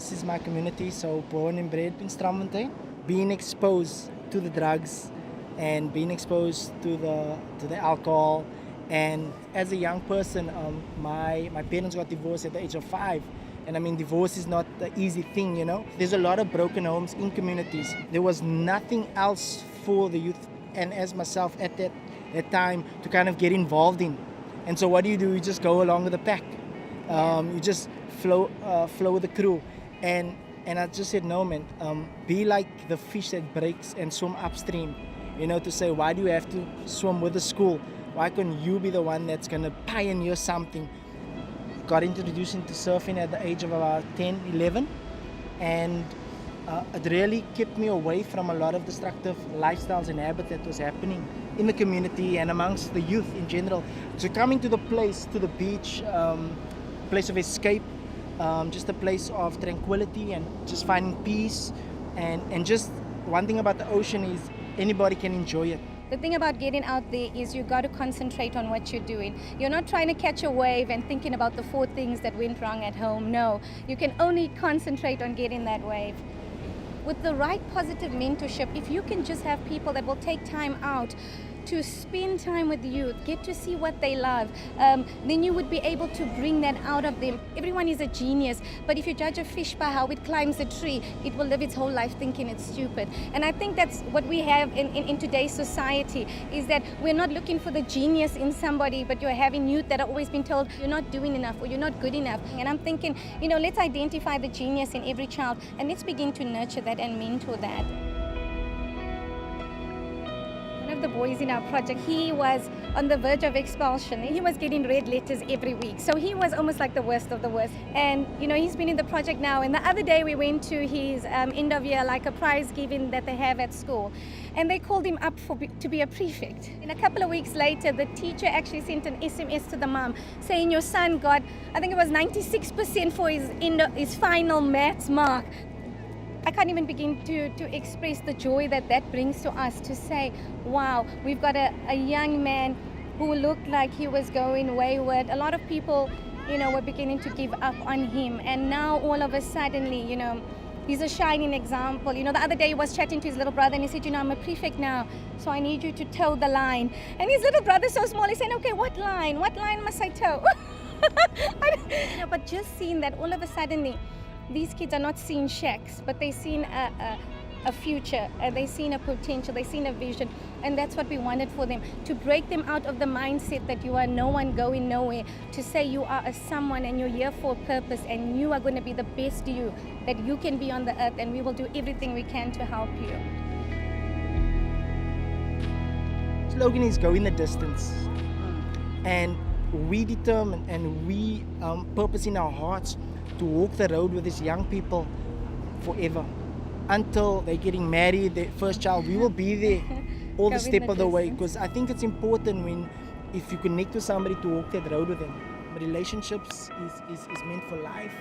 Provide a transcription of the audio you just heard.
this is my community, so born and bred in Strammfontein, being exposed to the drugs and being exposed to the alcohol. And as a young person, my parents got divorced at the age of 5. And I mean, divorce is not the easy thing, you know. There's a lot of broken homes in communities. There was nothing else for the youth and as myself at that time to kind of get involved in. And so what do? You just go along with the pack. You just flow with the crew. And I just said, no, man, be like the fish that breaks and swim upstream. You know, to say, why do you have to swim with the school? Why can't you be the one that's going to pioneer something? Got introduced into surfing at the age of about 10, 11. And it really kept me away from a lot of destructive lifestyles and habits that was happening in the community and amongst the youth in general. So coming to the place, to the beach, place of escape, just a place of tranquility and just finding peace. And just one thing about the ocean is anybody can enjoy it. The thing about getting out there is you got to concentrate on what you're doing. You're not trying to catch a wave and thinking about the 4 things that went wrong at home. No, you can only concentrate on getting that wave. With the right positive mentorship, if you can just have people that will take time out to spend time with youth, get to see what they love, then you would be able to bring that out of them. Everyone is a genius, but if you judge a fish by how it climbs a tree, it will live its whole life thinking it's stupid. And I think that's what we have in today's society, is that we're not looking for the genius in somebody, but you're having youth that are always been told you're not doing enough or you're not good enough. And I'm thinking, you know, let's identify the genius in every child and let's begin to nurture that and mentor that. One of the boys in our project, he was on the verge of expulsion. He was getting red letters every week. So he was almost like the worst of the worst. And, you know, he's been in the project now. And the other day we went to his end of year, like a prize giving that they have at school. And they called him up to be a prefect. And a couple of weeks later, the teacher actually sent an SMS to the mom saying your son got, I think it was 96% for his final maths mark. I can't even begin to express the joy that brings to us to say, wow, we've got a young man who looked like he was going wayward. A lot of people, you know, were beginning to give up on him. And now all of a sudden, you know, he's a shining example. You know, the other day he was chatting to his little brother and he said, you know, I'm a prefect now, so I need you to toe the line. And his little brother's so small, he's saying, okay, what line? What line must I toe? You know, but just seeing that all of a sudden, these kids are not seeing shacks, but they're seeing a future, they're seeing a potential, they're seeing a vision, and that's what we wanted for them, to break them out of the mindset that you are no one going nowhere, to say you are a someone and you're here for a purpose and you are going to be the best you that you can be on the earth, and we will do everything we can to help you. Slogan is going the distance. And we determine and we purpose in our hearts to walk the road with these young people forever until they're getting married, their first child. We will be there all the step of the way, because I think it's important if you connect with somebody to walk that road with them. Relationships is meant for life.